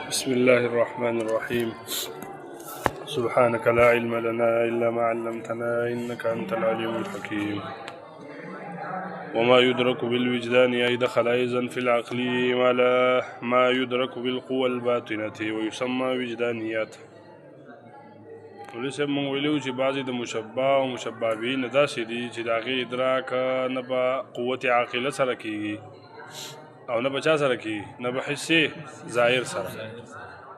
بسم الله الرحمن الرحيم. سبحانك لا علم لنا إلا ما علمتنا إنك أنت العليم الحكيم. وما يدرك بالوجدان أي دخل أيضا في العقل ما يدرك بالقوى الباطنة ويسمى وجدانيات. ولسه مونږ ویلو چې بعضې د مشبه او مشبه به نه داسې دي چې د هغې ادراک نه به قوت عاقله سره کېږي او نه به چا سره کېږي، نه به حسي ظاهر سره.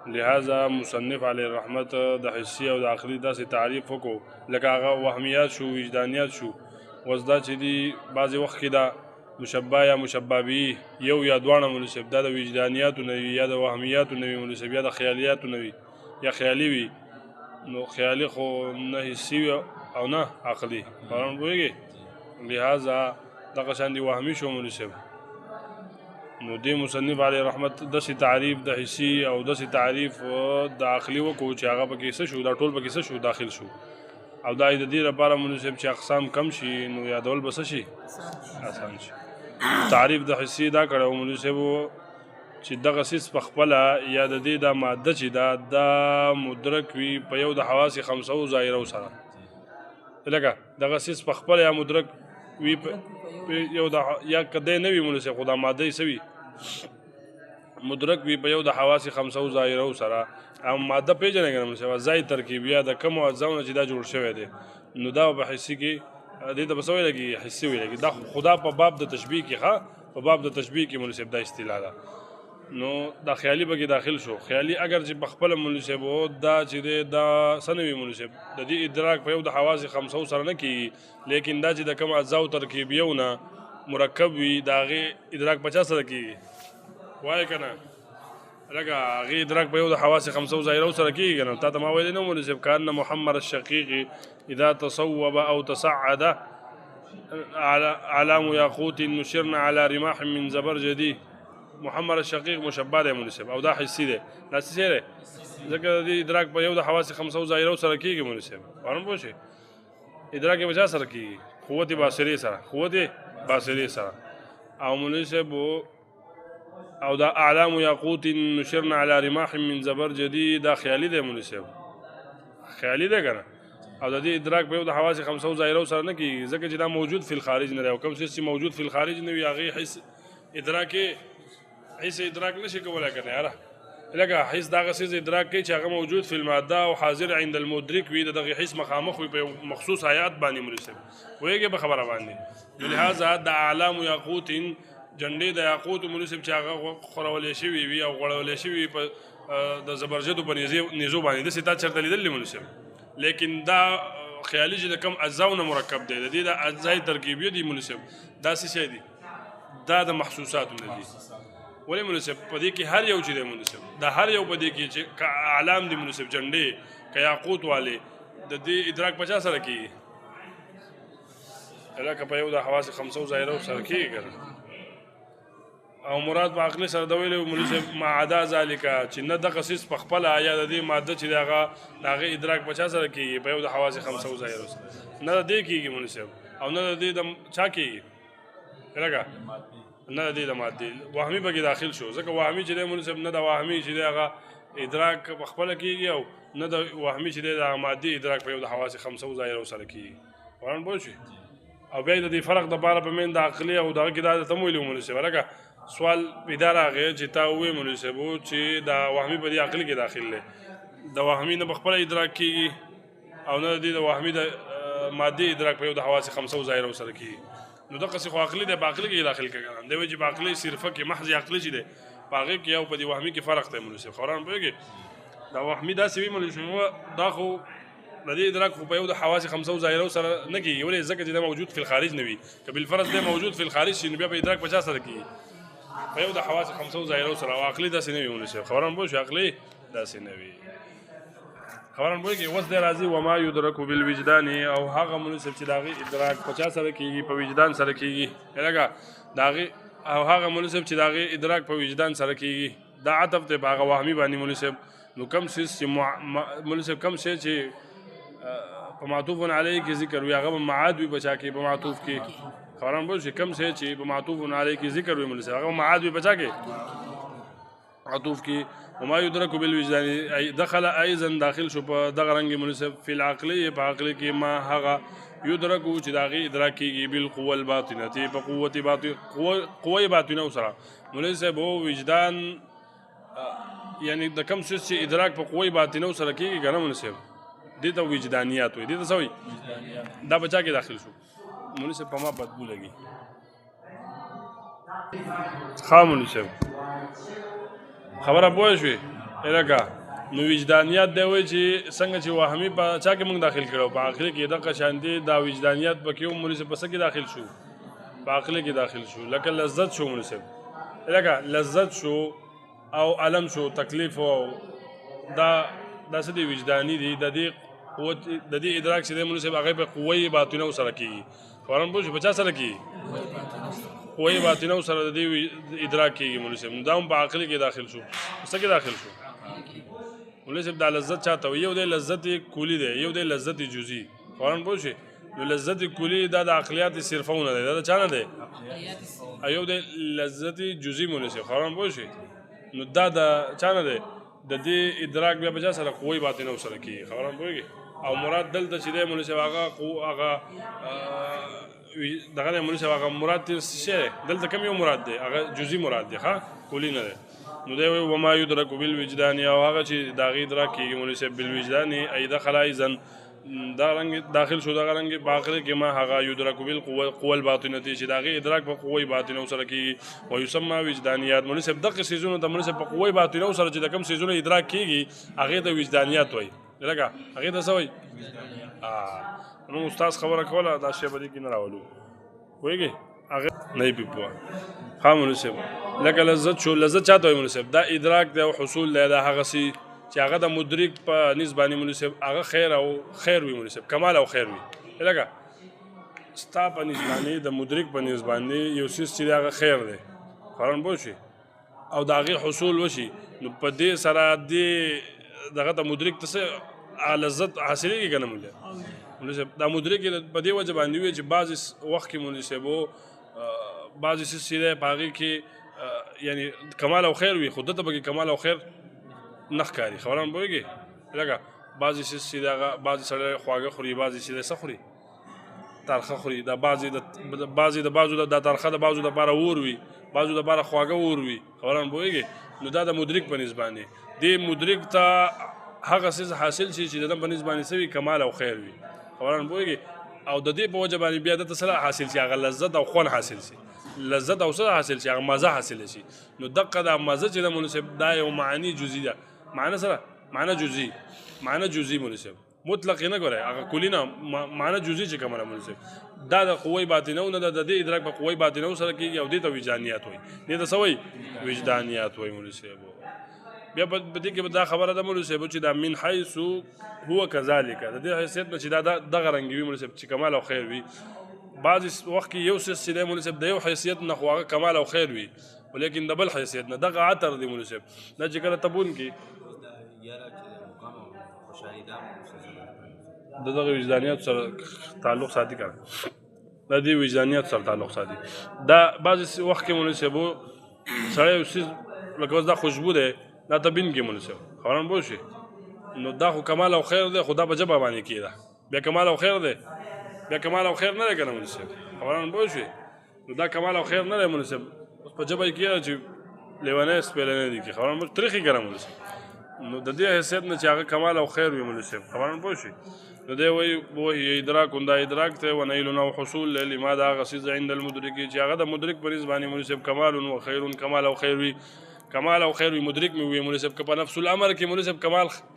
لہذا مصنف علیه رحمت د حسي او د عقلي داسې تعریف وکړو لکه هغه وهمیات شو، وجدانیات شو. اوس دا چې دي بعضې وخت کې دا مشبه یا مشبه به یو یا دواړه مناسب، دا د وجدانیاتو نه وي یا د وهمیاتو نه وي مناسب یا د خیالیاتو نه وي یا خیالي وي. نو خیالي خو نه حسي وي او نه عقلي، خبره پوهېږې. لہذا دغه شان دي وهمي شو مناسب. نو دې مصنف علیه رحمت داسې تعریف د حسي او داسې تعریف د عقلي وکړو چې هغه پکې څه شو، دا ټول پکې څه شو، داخل شو. او دا د دې لپاره مناسب چې اقسام کم شي نو یادول به څه شي، اسان شي. تعریف د حسي دا کړی و مناسب چې دغه څیز په خپله یا د دې دا ماده چې دا مدرک وي په یو د حواس خمسو ظاهرو سره. لکه دغه څیز په خپله یا مدرک وي یو د یا کدی نه وي مناسب، خو دا ماده یې څه وي، مدرک وي په یو د حواس خمسو ظاهرو سره. او ماده پېژنې که نه مناسب ځای ترکیب یا د کمو اجزاو نه چې دا جوړ شوی دی، نو دا په حسي کې دې ته به څه ویل کېږي، حسي ویل کېږي. دا خدا په باب د تشبیه کې په باب د تشبیه کې مناسب دا اصطلاح ده. نو دا خیالي به کې داخل شو. خیالي اگر چې په خپله مناسب و دا چې دی دا څه نه وي مناسب، د دې ادراک په یو د حواس خمسو سره نه کېږي، لیکن دا چې د کوم اجزاو ترکیب یو نه مرکب وي د هغې ادراک په چا سره کېږي، وایې که نه. لکه هغې ادراک په یو د حواس خمسو ظاهرو سره کېږي که نه. تا ته ما ویلی نه مناسب کان محمد الشقیق اذا تصوب او تصعد علام یاقوت نشرنا على رماح من زبرجدي. محمد الشقیق مشبه دی مناسب او دا حسي دی. دا څه شی دی؟ ځکه د دې ادراک په یو د حواس خمسو ظاهرو سره کېږي مناسب. فهم پوه شئ؟ ادراک یې په چا سره کېږي؟ قوت باصرې سره، قوت باصرې سره. او مناسب او دا اعلام یاقوت نشرنا على رماح من زبرجدي دا خیالي دی مناسب، خیالي دی که نه. او د دې ادراک په یو د حواس خمسو ظاهرو سره نه کېږي ځکه چې دا موجود فی الخارج نه دی. او کوم څیز چې موجود فی الخارج نه وي هغې حس ادراک حس ادراک نشي کولی که نه یاره. لکه حس دغه څیز ادراک کوي چې هغه موجود فی الماده او حاضر عند المدرک وي، د دغې حس مخامخ وي په یو مخصوص حیات باندې مناسب. پوهېږې په خبره باندې. لهذا د اعلام یاقوت جنډې د یاقوت مناسب چې هغه خورولی شوي وي او غوړولی شوي وي په د زبرجدو په نیزو باندې، داسې تا چېرته لیدلی مناسب. لیکن دا خیالي چې د کم اجزاو نه مرکب دی، د دې د اجزای ترکیبیه دي مناسب. دا څه شی دي؟ دا د محسوساتو نه دي. ولې مناسب؟ په دې کې هر یو چې دی مناسب، دا هر یو په دې کې چې که اعلام دي مناسب، جنډې که یاقوت والې، د دې ادراک په چا سره کېږي؟ لکه په یو د حواس خمسو ظاهرو سره کېږي که نه. او مراد په عقلي سره د ویلو مناسب ما عدا ذلکه چې نه دغه څیز په خپله یا د دې ماده چې دی هغه د هغې ادراک په چا سره کېږي؟ په یو د حواس خمسو ظاهرو سره. نه د دې کېږي مناسب او نه د دې د چا کېږي، لکه نه د دې د مادې وهمي پکې داخل شو. ځکه وهمي چې دی مناسب نه د وهمي چې دی هغه ادراک په خپله کېږي او نه د وهمي چې دی د مادې ادراک په یو د حواس خمسو ظاهرو سره کېږي. فهم پوه شوې؟ او بیا د دې فرق دپاره په مین د عقلي او دغه کې دا درته م ویلي مناسب. لکه سوال پیدا راغی چې تا ووایې مناسب و چې دا وهمي په دې عقلي کې داخل دی، د وهمي نه په خپله ادراک کېږي او نه د دې د وهمي د مادې ادراک په یو د حواس خمسو ظاهرو سره کېږي. نو دغسې خو عقلي دی، په عقلي کې داخل کړه. دی وایي چې په عقلي صرفه کې محض عقلي چې دی په هغې کې او په دې وهمي کې فرق دی مناسب. خبره پوهېږې؟ دا وهمي داسې وي مناسب دا خو د دې ادراک خو په یو د حواس خمسو ظاهرو سره نه کېږي. ولې؟ ځکه چې دا موجود فی الخارج نه وي. که بالفرض دی موجود فی الخارج شي نو بیا په ادراک په چا سره کېږي؟ په یو د حواس خمسو ظاهرو سره. او عقلي داسې نه وي مناسب. خبره پوه شو؟ عقلي داسې نه وي. خبره پوهېږې؟ اوس دی راځي وما یدرک بالوجدان او هغه مناسب چې د هغې ادراک په چا سره کېږي؟ په وجدان سره کېږي. لکه د هغې او هغه مناسب چې د هغې ادراک په وجدان سره کېږي. دا عطف دی په هغه وهمي باندې مناسب. نو کم څیز چې مناسب کم شی چې په معطوف علیه کې ذکر وي هغه به معاد وي په چا کې؟ په معطوف کې. خبره پوه شئ؟ کم شی چې په معطوف علیه کې ذکر وي مناسب هغه معاد وي په چا کې؟ عطوف کی وما يدرك بالوجدان ای دخل ايضا داخل شو په دغه رنګ مناسب فی العقلی په عقل کې ما هغه يدرك چې داغي ادراک کیږي بالقوه الباطنه په قوت باطن قوه باطنه سره مناسب او وجدان یعنی د کم څه چې ادراک په قوه باطنه سره کیږي ګنه مناسب دي ته وجدانیات وي دي ته سوي دا بچا کې داخل شو مناسب په ما بدبو لګي خامل شو خبره پوه شوې الګه نو وجدانیات دی وایي چې څنګه چې وهمي په چا کې موږ داخل کړو په عقل کې دغه شان دي دا وجدانیات پکې هم مناسب په څه کې داخل شو په عقل کې داخل شو لکه لذت شو مناسب الګه لذت شو او علم شو تکلیف او دا څه دي وجداني دي د دې قوت د دې ادراک چې دی مناسب هغه په قوه باطنه سره کېږي خبرم پوه شو په چا سره کېږي قوه باطنه سره د دې ادراک کېږي مناسب دا هم په عقل کې داخل شو څه کې داخل شو مناسب دا لذت چاته یو دی لذت کلی دی یو دی لذت جزئی خبرم پوه شو نو لذت کلی دا د عقلیات صرفونه دی دا چا نه دی یو دی لذت جزئی مناسب خبرم پوه شو نو دا د چا نه دی د دې ادراک بیا په چا سره قوه باطنه سره کېږي خبرم پوهېږي او مراد دلته چې دی مناسب هغه دغه دی مناسب هغه مراد څه دلته کوم یو مراد دی هغه جزئی مراد دی ښه کلی نه دی نو دی وایي وما یدرک بالوجدان او هغه چې د هغې ادراک کېږي مناسب بالوجدان ای دخل ایضا دا رنګ داخل شو دغه رنګ په عقل کې ما هغه یدرک بالقوه الباطنه چې د هغې ادراک په قوه باطنه سره کېږي ویسمى وجدانیات مناسب دغه څیزونه د مناسب په قوه باطنه سره چې د کوم څیزونه ادراک کېږي هغې ته وجدانیات وایي لکه هغې ته څه وایي نو استاد خبره کوله دا شی به دې کې نه راولو پوهېږې هغه نه یې پې پوه ښه مناسب لکه لذت شو لذت چا ته وایي مناسب دا ادراک دی او حصول دی دا هغسې چې هغه د مدرک په نسبت باندې مناسب هغه خیر او خیر وي مناسب کمال او خیر وي لکه ستا په نسبت باندې د مدرک په نسبت باندې یو څیز چې دی هغه خیر دی خبرم پوه شوې او د هغې حصول وشي نو په دې سره دې دغه د مدرک ته څه لذت حاصلېږي که نه مناسب دا مدرک په دې وجه باندې وي چې بعضې وخت کې مناسب و بعضې څیز چې دی په هغې کې یعنی کمال او خیر وي خو دته پکې کمال او خیر نه ښکاري خبره مې پوهېږې لکه بعضې څیز چې دی هغه بعضې سړی خواږه خوري بعضې چې دی څه خوري ترخه خوري دا بعضې د بعضو دا ترخه د بعضو دپاره اور وي بعضو دپاره خواږه اور وي خبره مې پوهېږې نو دا د مدرک په نسبت باندې دې مدرک ته هغه څیز حاصل شي چې د ده په نسبت باندې څه وي کمال او خیر وي خبره مې پوهېږې او د دې په وجه باندې بیا دته څه حاصل شي هغه لذت او خوند حاصل شي لذت او څه حاصل شي هغه مزه حاصل شي نو دقه دا مزه چې د مناسب دا یو معنی جزئی ده معنی سره معنی جزئی مناسب مطلق نه ګورئ هغه کلی نه معنی جزئی چې کومه مناسب دا د قوه باطنه نه د دې ادراک په قوه باطنه سره کېږي او دې ته وجدانیات وایي دې ته څه وایي وجدانیات وایي مناسب بیا په دې کې دا خبره ده مناسب چې دا من حیث هو کذالک د دې حیثیت نه چې دا دغه رنګ وي مناسب چې کمال او خیر وي بعض وخت کې یو څیز چې دی مناسب د یو حیثیت نه خو هغه کمال او خیر وي ولیکن د بل حیثیت نه دغه عطر دی مناسب دا چې کله تبون کې د دغه وجدانیات سره تعلق ساتي کړه د دې وجدانیات سره تعلق ساتي دا بعض وخت کې مناسب سړی یو څیز لکه اوس دا خوشبو دی دا تبین کې مناسب خبره مې پوه شوې نو دا خو کمال او خیر دی خو دا په ژبه باندې کېده بیا کمال او خیر دی بیا کمال او خیر نه دی که نه مناسب خبره مې پوه شوې نو دا کمال او خیر نه دی مناسب اوس په ژبه یې کېده چې لیونی سپېلنی دي کې خبره مې تریخي که نه مناسب نو د دې حیثیت نه چې هغه کمال او خیر وي مناسب خبره مې پوه شوې نو دی وایي ادراک دا ادراک دی و نیل او حصول لما دا هغه څیز عند المدرک چې هغه د مدرک په نسبت باندې مناسب کمال و خیر کمال او خیر وي کمال او خیر وي مدرک مې وي مناسب که په نفس الامر کې مناسب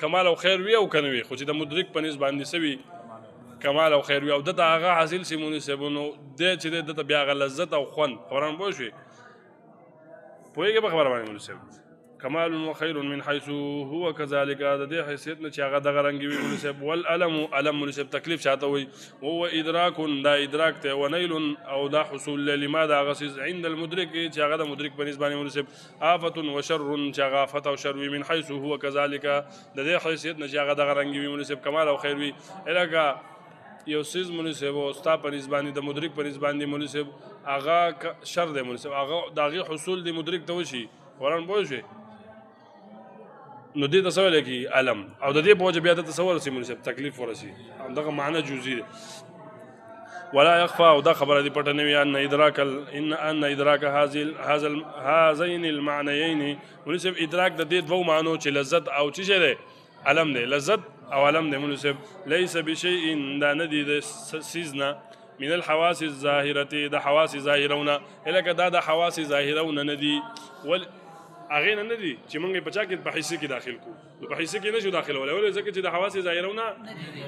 کمال او خیر وي او که نه وي خو چې د مدرک په نسبت باندې څه وي کمال او خیر وي او دته هغه حاصل شي مناسب نو دی چې دی دته بیا هغه لذت او خوند خبره مې پوه شوې پوهېږې په خبره باندې مناسب کمال و خیر من حیث هو کذالک د دې حیثیت نه چې هغه دغه رنګ وي مناسب والالم مناسب تکلیف چاته وي وهو ادراک دا ادراک دی ونیل او دا حصول لما دا هغه څیز عند المدرک چې هغه د مدرک په نسبت باندې مناسب آفت و شر چې هغه آفت او شر وي من حیث هو کذالک د دې حیثیت نه چې هغه دغه رنګ وي مناسب کمال او خیر وي الګه یو څیز مناسب او ستا په نسبت باندې د مدرک په نسبت باندې مناسب هغه شر دی مناسب هغه د هغې حصول د مدرک ته وشي خبره مې پوه شوې نو دې ته څه ویلی کېږي علم او د دې په وجه بیا دته څه ورسي مونږ صاحب تکلیف ورسي دغه معنی جزئي دی ولا يخفى او دا خبره دې پټه نه وي ان ادراک هذين المعنيين مونږ صاحب ادراک د دې دوو معنو چې لذت او چې شه دی علم دی لذت او علم دی مونږ صاحب ليس بشيء دا نه دی د سیزنا من الحواس الظاهرة د حواس ظاهرونه الکه دا د حواس ظاهرونه نه دي ول هغې نه دي چې موږ یې په چا کې په حصې کې داخل کړو نو په حصې کې نه شو داخلولی ولې ځکه چې د حواس ظاهرونه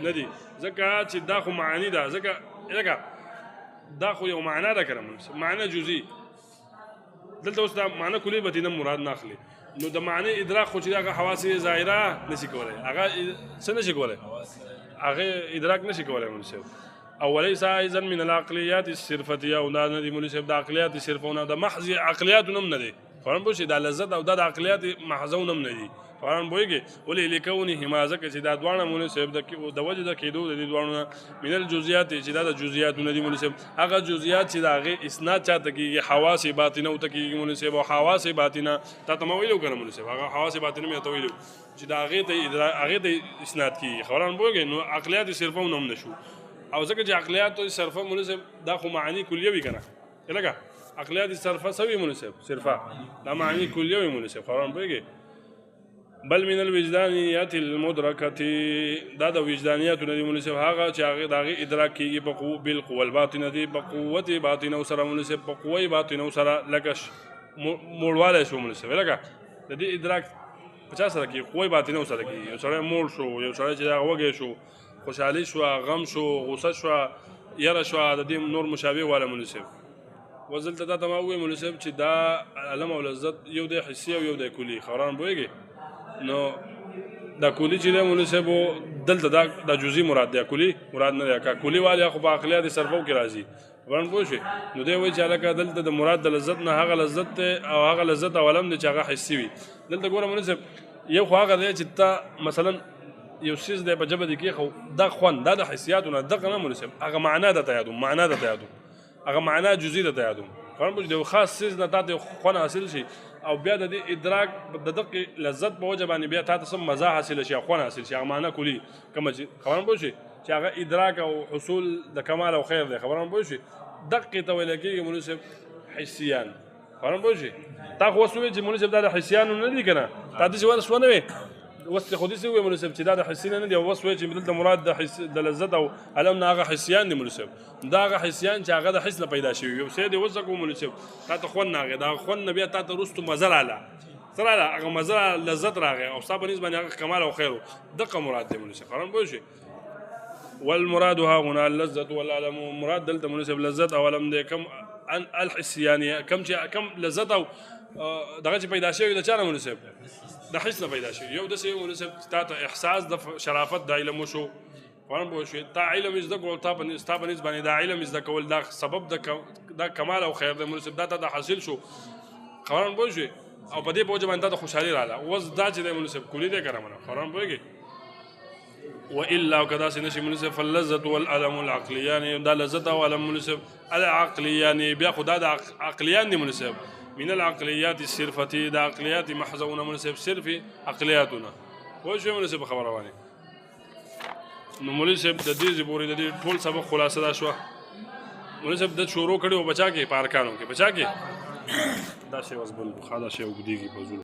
نه دي ځکه چې دا خو معانی ده ځکه لکه دا خو یو معنا ده که نه معنا جزئي دلته اوس دا معنا کلي به ترې نه مراد نه اخلي نو د معنی ادراک خو چې هغه حواس ظاهره نشي کولی هغه څه نشي کولی هغه ادراک نشي کولی منصف او وليس ايضا من العقليات الصرفتيه او دا نه دي منصف د عقليات صرفونه د محض عقليات هم نه دي فهم بوشي دا لذت او دا د عقليات محضون هم نه دي فهم بويږي ولې لیکونی حمازه کې چې دا دوانه منصف د وجه د کېدو د دې دوانه من الجزئيات چې دا د جزئيات نه دي منصف هغه جزئيات چې دا هغه اسناد چاته کېږي حواس باطنه او ته کېږي منصف او حواس باطنه تا ته ویلو کنه منصف هغه حواس باطنه مې ته ویلو چې دا هغه ته اسناد کېږي خبران بويږي نو عقليات صرفونه هم نشو او ځکه چې عقليات صرفه منصف دا خو معانی کلیه وي کنه لکه عقليات صرفه سوي منصف صرفه دا معانی کلیه وي منصف خبران بويږي بل من الوجدانيات المدركه دا د وجدانيات نه دي منصف هغه چې هغه دغه ادراک کیږي په قوه بالقوه الباطنه دي په قوت باطنه سره منصف په قوه باطنه سره لکه موړواله شو منصف لکه د دې ادراک 50 سره کې قوه باطنه سره کې یو سره موړ شو یو سره چې هغه وګي شو خوشحالي شو غم شو غصه شو یره شو د دې نور مشابه والا منصف وزلته دا تماموي منصف چې دا علم او لذت یو د حسي او یو د کلی خوران بويږي نو دا کلی چې له منصف دلته دا جزئي مراد دی کلی مراد نه دی کا کلی والی خو په عقليات صرفو کې راځي ورن پوښي نو دی وایي چې علاقه دلته د مراد د لذت نه هغه لذت او هغه لذت او علم چې هغه حسي وي دلته ګوره منصف یو خو هغه دی چې تا مثلا یو سیز دی په جبه دی کې خو دا خوند دا د حسياتونه دغه نه منصف هغه معنا د تیادو معنا د تیادو هغه معنا جزئي د تیادو خبر پوښي د خاص سیز نه تاسو خوند حاصل شي او بیا د ادراک د دقیق لذت په وجه باندې بیا تاسو مزه حاصل شي خوند حاصل شي هغه معنا کلی کوم چې خبر پوښي چې هغه ادراک او حصول د کمال او خیر دی خبر پوښي دقیق ته ویل کېږي منصف حسيان خبر پوښي تا خو وسوي چې منصف د حسيان نه دي کنه تاسو ورسونه وي وست خودي سوي منصف چې دا د حسين نه دی او وسوي چې بدل د مراد د حس د لذت او علم نه هغه حسيان دي منصف دا هغه حسيان چې هغه د حس نه پیدا شوی یو سید وسکو منصف تا ته خون نه دا خون نه بیا تا ته رستو مزل اله سره هغه مزل لذت راغی او صاحب نسبت باندې هغه کمال او خیر دغه مراد دی منصف خبرم پوه شي والمراد ها هنا اللذة والعلم مراد دلته منصف لذت او علم دی کم ان الحسيان کم لذت او دغه چې پیدا شوی د چاره منصف د حس نه پیدا شي یو د سې منصف تا ته احساس د شرافت د علم شو فهم به شي تا علم از د کول تا په نسبت باندې د علم از د کول دا سبب د کمال او خیر د منصف دا ته حاصل شو خبرن به شي او په دې بوج باندې د خوشحالي رااله وز دا چې د منصف کلی دې کړم خبرن بهږي والا وكذا سنشي منصف اللذة والعلم العقليان دا لذت او علم منصف العقليان بیا خدا د عقليان دي منصف من العقليات الصرفتي دا عقليات محضونه منصف صرفي عقلياتنا وشو منصف خبره واني نو منصف د دې زبوري د دې ټول سبق خلاصه دا شو منصف د شروع کړي او بچا کې پارکانو کې بچا کې دا شی وسبل خدا شی وګديږي بزول